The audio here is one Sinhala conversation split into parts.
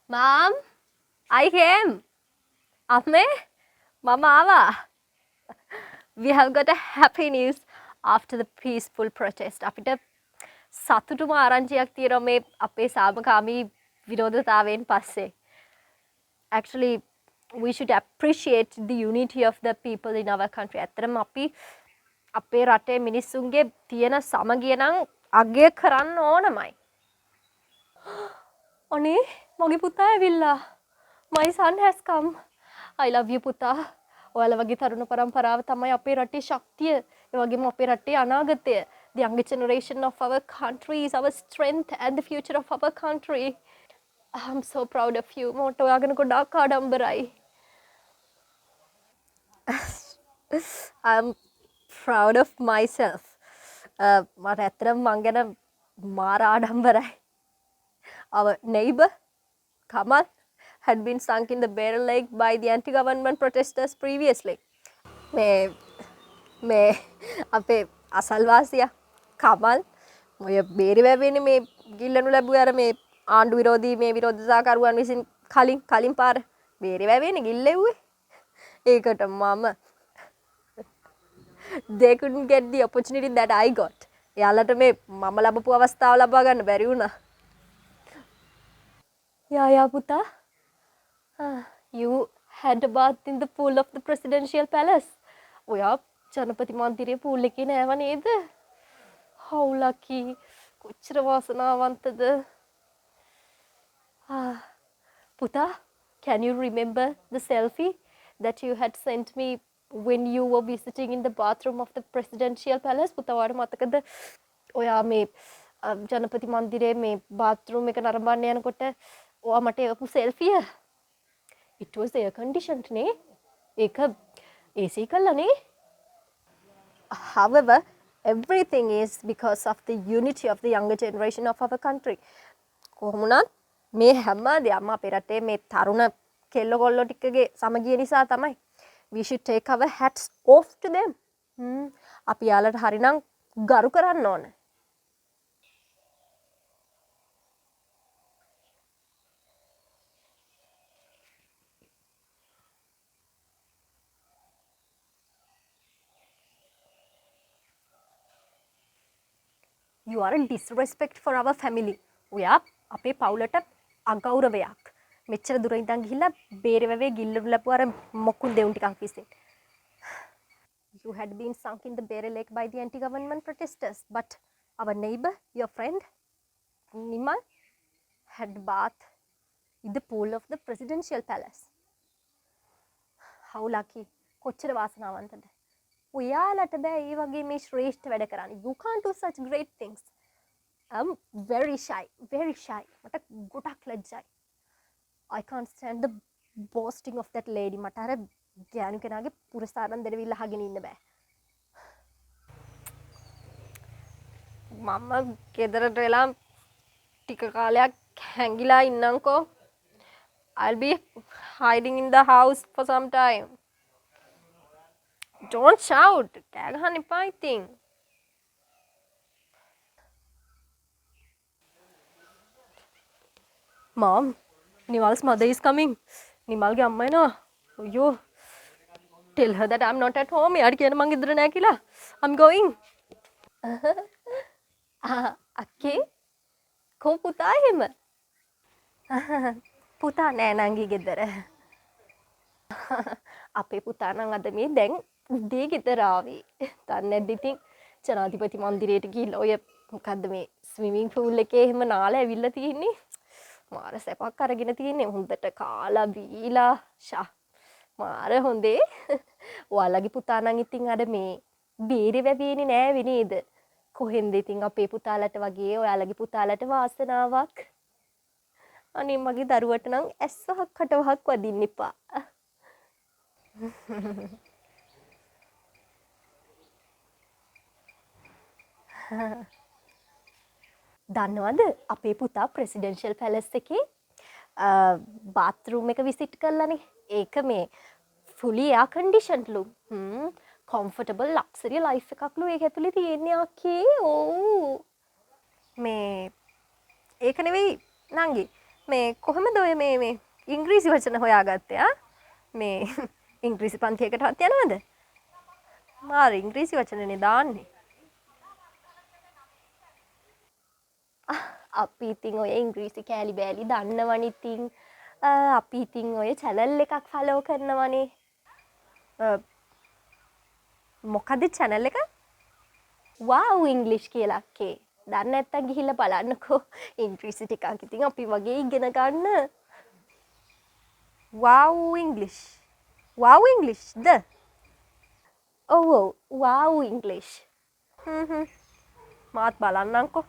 Mom, I came. Amme, Mama Ava. We have got a happy news after the peaceful protest. අපිට සතුටුම ආරංචියක් තියෙනවා මේ අපේ සාමකාමී විරෝධතාවයෙන් පස්සේ. Actually, we should appreciate the unity of the people in our country. ඇත්තටම අපි අපේ රටේ මිනිස්සුන්ගේ තියෙන සමගිය නම් අගය කරන්න ඕනමයි. අනේ මගේ පුතා ඇවිල්ලා. My son has come. I love you පුතා. ඔයාලා වගේ තරුණ පරම්පරාව තමයි අපේ රටේ ශක්තිය. ඒ වගේම අපේ රටේ අනාගතය. The younger generation of our country is our strength and the future of our country. I'm so proud of you. මට ඔයා ගැන ගොඩාක් ආඩම්බරයි. I'm proud of myself. මට ඇත්තටම මං ගැන මාර ආඩම්බරයි. Our neighbor, Kamal, had been sunk in the barrel lake by the anti-government protesters previously. මේ අපේ අසල්වාසියා කමල් මොය බේරි වැවෙන්නේ මේ ගිල්ලනු ලැබුවේ අර මේ ආණ්ඩු විරෝධී මේ විරෝධතාකරුවන් විසින් කලින් පාර බේරි වැවෙන්නේ ගිල්ලෙව්වේ. ඒකට මම they couldn't get the opportunity that I got. එයාලට මේ මම ලැබපු අවස්ථාව ලබා ගන්න බැරි වුණා. Yeah, පුතා. You had a bath in the pool of the presidential palace. ඔයා ජනපති මන්දිරයේ pool එකේ නෑව නේද? How lucky. කොච්චර වාසනාවන්තද. පුතා, can you remember the selfie that you had sent me when you were visiting in the bathroom of the presidential palace? පුතා ඔයාට මතකද? ඔයා මේ ජනපති මන්දිරයේ මේ bathroom එක නරඹන්න යනකොට ඔයා මට එවපු selfie. It was air conditioned නේ. ඒක AC කළා නේ. However, everything is because of the unity of the younger generation of our country. කොහොමුණත් මේ හැම දෙයක්ම අපේ රටේ මේ තරුණ කෙල්ල කොල්ලෝ ටිකගේ සමගිය නිසා තමයි. We should take our hats off to them. අපි යාලට හරිනම් ගරු කරන්න ඕන. You are a disrespect for our family. ඔයා අපේ පවුලට අගෞරවයක්. මෙච්චර දුර ඉඳන් ගිහිල්ලා බේරවැවේ ගිල්ලු ලැබුව අර මොකුන් දෙවුන් ටිකක් විසින්. You had been sunk in the Bere Lake by the anti-government protesters, but our neighbor, your friend, Nimal, had bath in the pool of the presidential palace. How lucky. කොච්චර වාසනාවන්තද. ඔයාලට බෑ ඒ වගේ මේ ශ්‍රේෂ්ඨ වැඩ කරන්න. You can't do such great things. I'm very shy. මට ගොඩක් ලැජ්ජයි. I can't stand the boasting of that lady. මට අර ගෑනු කෙනාගේ පුරස්කාරම් දෙරවිල්ල අහගෙන ඉන්න බෑ. මම ගෙදරට වෙලා ටික කාලයක් හැංගිලා ඉන්නම්කෝ. I'll be hiding in the house for some time. Don't shout. කෑ ගහන්න එපා ඉතින්. Mom, Nimal's mother is coming. නිමල්ගේ අම්මා එනවා. අයියෝ. Tell her that I'm not at home. යාට කියන මං ගෙදර නෑ කියලා. I'm going. අක්කේ. කෝ පුතා එහෙම? පුතා නෑ නංගි ගෙදර. අපේ පුතා නම් අද මේ දැන් උදේ ගෙදර ආවේ. දන්නේ නැද්ද ඉතින් ජනාධිපති මන්දිරයට ගිහිල්ලා ඔය මොකද්ද මේ ස්විමින් pool එකේ එහෙම නාලා ඇවිල්ලා තියෙන්නේ. මාර සැපක් අරගෙන තියෙන්නේ. හොඳට කාලා බීලා ෂා. මාර හොඳේ. ඔයාලගේ පුතා නම් ඉතින් අර මේ බේරේ වැවෙන්නේ නෑවේ නේද? කොහෙන්ද ඉතින් අපේ පුතාලට වගේ ඔයාලගේ පුතාලට වාසනාවක්. අනේ මගේ දරුවට නම් ඇස් වහක් කට වහක් වදින්න එපා. දන්නවද අපේ පුතා ප්‍රෙසිඩෙන්ෂල් පැලස් එකේ බාත්රූම් එක විසිට් කළානේ. ඒක මේ fully air conditioned ලු. comfortable luxury life එකක් ලු ඒක ඇතුලේ තියෙන්නේ අක්කේ. ඕ මේ ඒක නෙවෙයි නංගි. මේ කොහොමද ඔය මේ ඉංග්‍රීසි වචන හොයාගත්තේ ආ? මේ ඉංග්‍රීසි පන්තියකටවත් යනවද? මාර ඉංග්‍රීසි වචනනේ දාන්නේ. අපි ඉතින් ඔය ඉංග්‍රීසි කෑලි බෑලි දන්නවනේ ඉතින්. අපි ඉතින් ඔය channel එකක් follow කරනවනේ. මොකද channel එක? wow English කියලා අක්කේ. දන්නේ නැත්තම් ගිහිල්ලා බලන්නකෝ. ඉංග්‍රීසි ටිකක් ඉතින් අපි වගේ ඉගෙන ගන්න. wow English. wow English.ද? ඔව් wow English. මාත් බලන්නම්කෝ.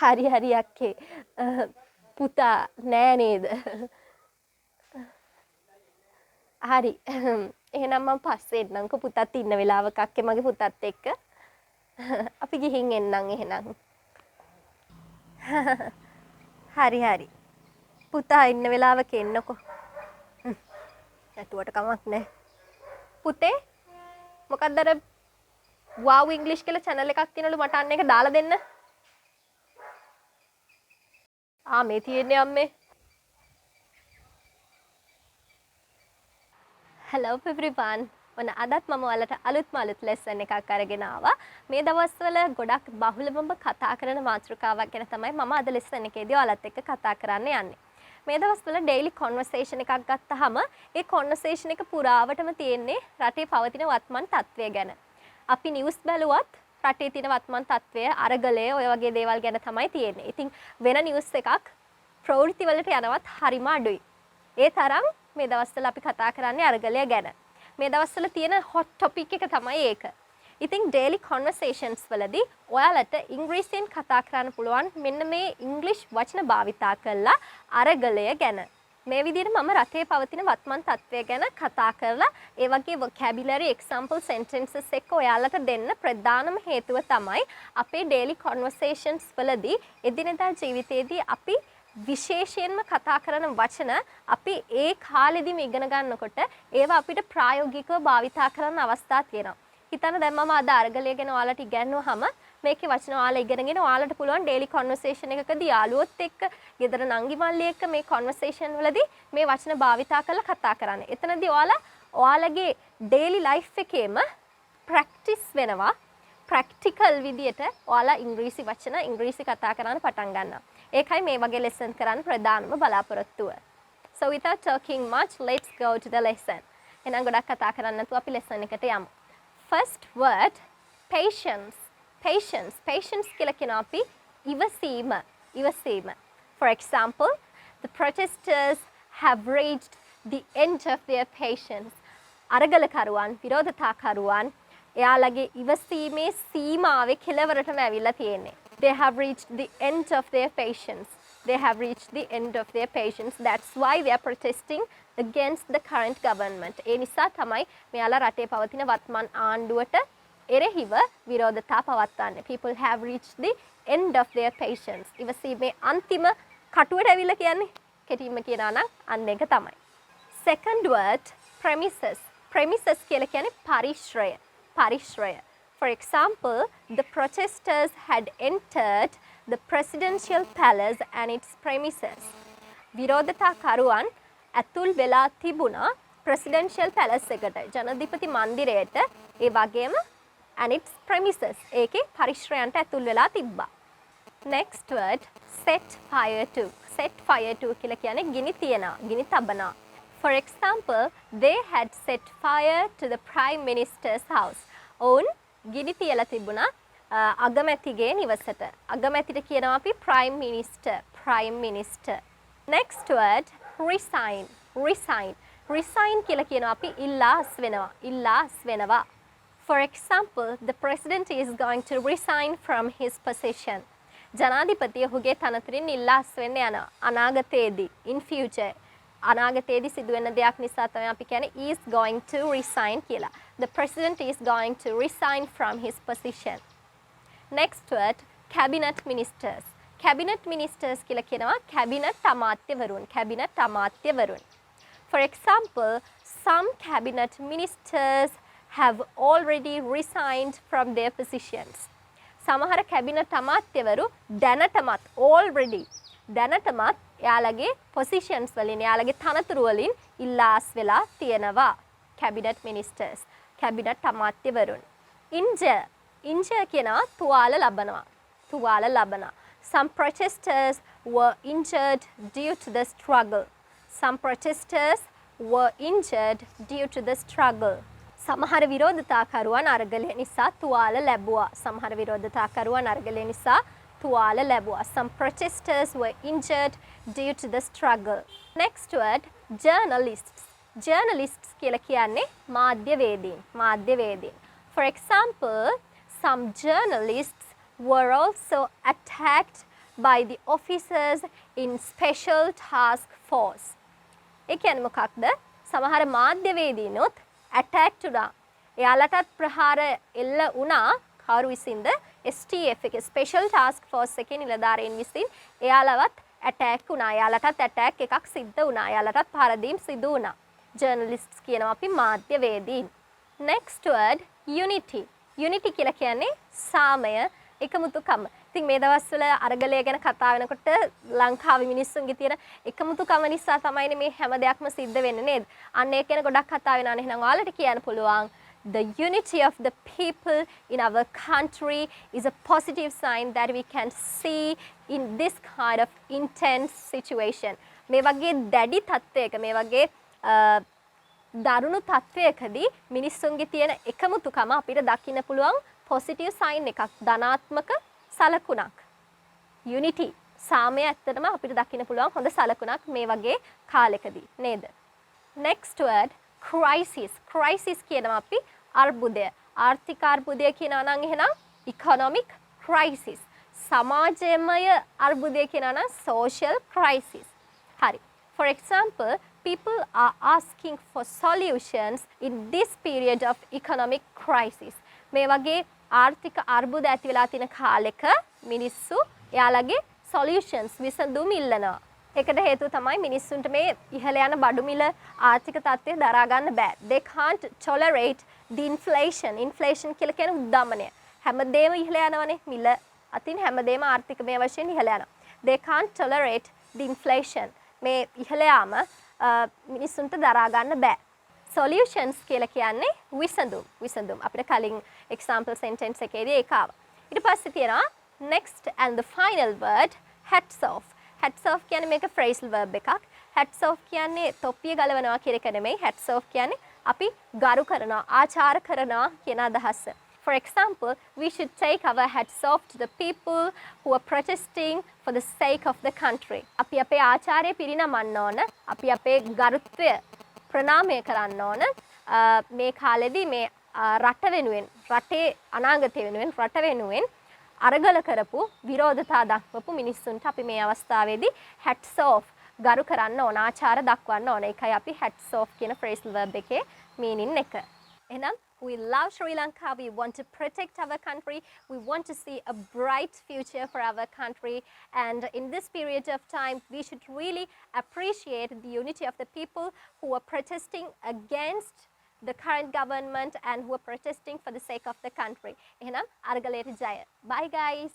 හරි අක්කේ. පුතා නෑ නේද? හරි. එහෙනම් මම පස්සේ එන්නම්කෝ පුතත් ඉන්න වෙලාවක අක්කේ මගේ පුතත් එක්ක. අපි ගිහින් එන්නම් එහෙනම්. හරි. පුතා ඉන්න වෙලාවක එන්නකෝ. නැතුවට කමක් නැහැ. පුතේ මොකක්ද අර wow English කියලා channel එකක් තියෙනලු මට අන්න එක දාලා දෙන්න. මේ තියෙන්නේ අම්මේ. hello everyone. අදත් මම ඔයාලට අලුත් ලෙසන් එකක් අරගෙන ආවා. මේ දවස්වල ගොඩක් බහුලවම කතා කරන මාතෘකාවක් ගැන තමයි මම අද ලෙසන් එකේදී ඔයාලත් එක්ක කතා කරන්න යන්නේ. මේ දවස්වල daily conversation එකක් ගත්තාම ඒ conversation එක පුරාවටම තියෙන්නේ රටේ පවතින වත්මන් තත්ත්වය ගැන. අපි නිවුස් බැලුවත් රටේ තියෙන වත්මන් තත්ත්වය අරගලය ඔය වගේ දේවල් ගැන තමයි තියෙන්නේ. ඉතින් වෙන නිවුස් එකක් ප්‍රවෘත්ති වලට යනවත් හරිම අඩුයි. ඒ තරම් මේ දවස්වල අපි කතා කරන්නේ අරගලය ගැන. මේ දවස්වල තියෙන hot topic එක තමයි ඒක. ඉතින් daily conversations වලදී ඔයාලට ඉංග්‍රීසියෙන් කතා කරන්න පුළුවන් මෙන්න මේ ඉංග්‍රීසි වචන භාවිතා කරලා අරගලය ගැන. මේ විදිහට මම රටේ පවතින වත්මන් තත්ත්වය ගැන කතා කරලා ඒ වගේ vocabulary example sentences එක ඔයාලට දෙන්න ප්‍රධානම හේතුව තමයි අපේ daily conversations වලදී එදිනෙදා ජීවිතයේදී අපි විශේෂයෙන්ම කතා කරන වචන අපි ඒ කාලෙදිම ඉගෙන ගන්නකොට ඒවා අපිට ප්‍රායෝගිකව භාවිතා කරන්න අවස්ථා තියෙනවා. හිතන්න දැන් මම අද අරගලය ගැන ඔයාලට ඉගෙනුවාම මේකේ වචන ඔයාලා ඉගෙනගෙන ඔයාලට පුළුවන් daily conversation එකකදී යාළුවොත් එක්ක, ගෙදර නංගි මල්ලි එක්ක මේ conversation වලදී මේ වචන භාවිතා කරලා කතා කරන්න. එතනදී ඔයාලගේ daily life එකේම practice වෙනවා. practical විදියට ඔයාලා ඉංග්‍රීසි වචන ඉංග්‍රීසි කතා කරන්න පටන් ගන්නවා. ඒකයි මේ වගේ lesson කරන්න ප්‍රධානම බලාපොරොත්තුව. So without talking much, let's go to the lesson. එහෙනම් ගොඩක් කතා කරන්න නැතුව අපි lesson එකට යමු. First word, patience. Patience කියලා කියනවා අපි ඉවසීම. For example, the protesters have reached the end of their patience. අරගලකරුවන්, විරෝධතාකරුවන් එයාලගේ ඉවසීමේ සීමාවේ කෙළවරටම ඇවිල්ලා තියෙන්නේ. They have reached the end of their patience. That's why they are protesting against the current government. ඒ නිසා තමයි මෙයාලා රටේ පවතින වත්මන් ආණ්ඩුවට එරෙහිව විරෝධතා පවත්වන්නේ. People have reached the end of their patience. ඉවසීමේ අන්තිම කටුවට ඇවිල්ලා කියන්නේ. කෙටිම කියනවා නම් අන්න ඒක තමයි. Second word, premises. Premises කියලා කියන්නේ පරිශ්‍රය. For example, the protesters had entered the presidential palace and its premises. විරෝධතාකරුවන් ඇතුල් වෙලා තිබුණා presidential palace එකට, ජනාධිපති මන්දිරයට, ඒ වගේම and its premises. ඒකේ පරිශ්‍රයන්ට ඇතුල් වෙලා තිබ්බා. Next word, set fire to. Set fire to කියලා කියන්නේ ගිනි තබනවා. For example, they had set fire to the prime minister's house. ඔවුන් ගිනි තියලා තිබුණා අගමැතිගේ නිවසට. අගමැතිට කියනවා අපි prime minister. Next word, resign. Resign කියලා කියනවා අපි ඉල්ලාස් වෙනවා. For example, the president is going to resign from his position. ජනාධිපතිය ඔහුගේ තනතුරින් ඉල්ලාස් වෙන්න යනවා. අනාගතයේදී, in future. අනාගතයේදී සිදුවෙන දෙයක් නිසා තමයි අපි කියන්නේ is going to resign කියලා. The president is going to resign from his position. Next word, cabinet ministers. Cabinet ministers කියලා කියනවා cabinet අමාත්‍යවරුන්. For example, some cabinet ministers have already resigned from their positions. සමහර cabinet අමාත්‍යවරු දැනටමත් already දැනටමත් එයාලගේ පොසිෂන්ස් වලින් එයාලගේ තනතුරු වලින් ඉල්ලාස් වෙලා තියෙනවා. කැබිනට් මිනිස්ටර්ස් කැබිනට් අමාත්‍යවරුන්. injure කියනවා තුවාල ලබනවා. තුවාල ලබනවා. Some protesters were injured due to the struggle. Some protesters were injured due to the struggle. සමහර විරෝධතාකරුවන් අරගලය නිසා තුවාල ලැබුවා. සමහර විරෝධතාකරුවන් අරගලය නිසා තුවාල ලැබුවා. Some protesters were injured due to the struggle. Next word, journalists. Journalists කියලා කියන්නේ මාධ්‍යවේදීන්. මාධ්‍යවේදීන්. For example, some journalists were also attacked by the officers in special task force. ඒ කියන්නේ මොකක්ද? සමහර මාධ්‍යවේදීනොත් attacked වුණා. එයාලටත් ප්‍රහාර එල්ල වුණා කවුරු විසින්ද? STF එකේ special task force එකේ නිලධාරීන් විසින් එයාලවත් attack වුණා. එයාලටත් attack එකක් සිද්ධ වුණා. එයාලටත් පහර දීම් සිදු වුණා. journalists කියනවා අපි මාධ්‍යවේදීන්. next word, unity. unity කියලා කියන්නේ සාමය, එකමුතුකම. ඉතින් මේ දවස්වල අරගලය ගැන කතා වෙනකොට ලංකාවේ මිනිස්සුන්ගේ තියෙන එකමුතුකම නිසා තමයිනේ මේ හැම දෙයක්ම සිද්ධ වෙන්නේ නේද? අන්න ඒක ගැන ගොඩක් කතා වෙනවානේ. එහෙනම් ඔයාලට කියන්න පුළුවන් the unity of the people in our country is a positive sign that we can see in this kind of intense situation. මේ වගේ දැඩි තත්ත්වයක මේ වගේ දරුණු තත්ත්වයකදී මිනිස්සුන්ගේ තියෙන එකමුතුකම අපිට දකින්න පුළුවන් positive sign එකක්, ධනාත්මක සලකුණක්. unity සාමය ඇත්තටම අපිට දකින්න පුළුවන් හොඳ සලකුණක් මේ වගේ කාලෙකදී නේද? next word, crisis. crisis කියනවා අපි අර්බුදය. ආර්ථික අර්බුදය කියනවා නම් එහෙනම් economic crisis. සමාජමය අර්බුදය කියනවා නම් social crisis. හරි. For example, people are asking for solutions in this period of economic crisis. මේ වගේ ආර්ථික අර්බුද ඇති වෙලා තියෙන කාලෙක මිනිස්සු එයාලගේ solutions විසඳුම් ඉල්ලනවා. ඒකට හේතුව තමයි මිනිස්සුන්ට මේ ඉහළ යන බඩු මිල ආර්ථික තත්ත්වය දරා ගන්න බෑ. They can't tolerate the inflation. inflation කියලා කියන්නේ උද්දමනය. හැමදේම ඉහළ යනවනේ. මිල අතින් හැමදේම ආර්ථිකමය වශයෙන් ඉහළ යනවා. They can't tolerate the inflation. මේ ඉහළ යාම මිනිස්සුන්ට දරා ගන්න බෑ. solutions කියලා කියන්නේ විසඳුම්. විසඳුම්. අපිට කලින් example sentence එකේදී ඒක ආවා. ඊට පස්සේ තියෙනවා next and the final word, hats off. hats off කියන්නේ මේක phrasal verb එකක්. hats off කියන්නේ තොප්පිය ගලවනවා කියන එක නෙමෙයි. hats off කියන්නේ අපි ගරු කරනවා, ආචාර කරනවා කියන අදහස. For example, we should take our hats off to the people who are protesting for the sake of the country. අපි අපේ ආචාරය පිරිනමන්න ඕන. අපි අපේ ගරුත්වය ප්‍රණාමය කරන්න ඕන. මේ කාලෙදී මේ රට වෙනුවෙන්, රටේ අනාගතය වෙනුවෙන්, රට වෙනුවෙන් අරගල කරපු විරෝධතා දක්වපු මිනිස්සුන්ට අපි මේ අවස්ථාවේදී hats off ගරු කරන්න ඕන, ආචාර දක්වන්න ඕන. ඒකයි අපි hats off කියන phrasal verb එකේ meaning එක. එහෙනම් we love Sri Lanka, we want to protect our country, we want to see a bright future for our country, and in this period of time we should really appreciate the unity of the people who are protesting against the current government and who are protesting for the sake of the country. එහෙනම් අරගලයට ජය. Bye guys.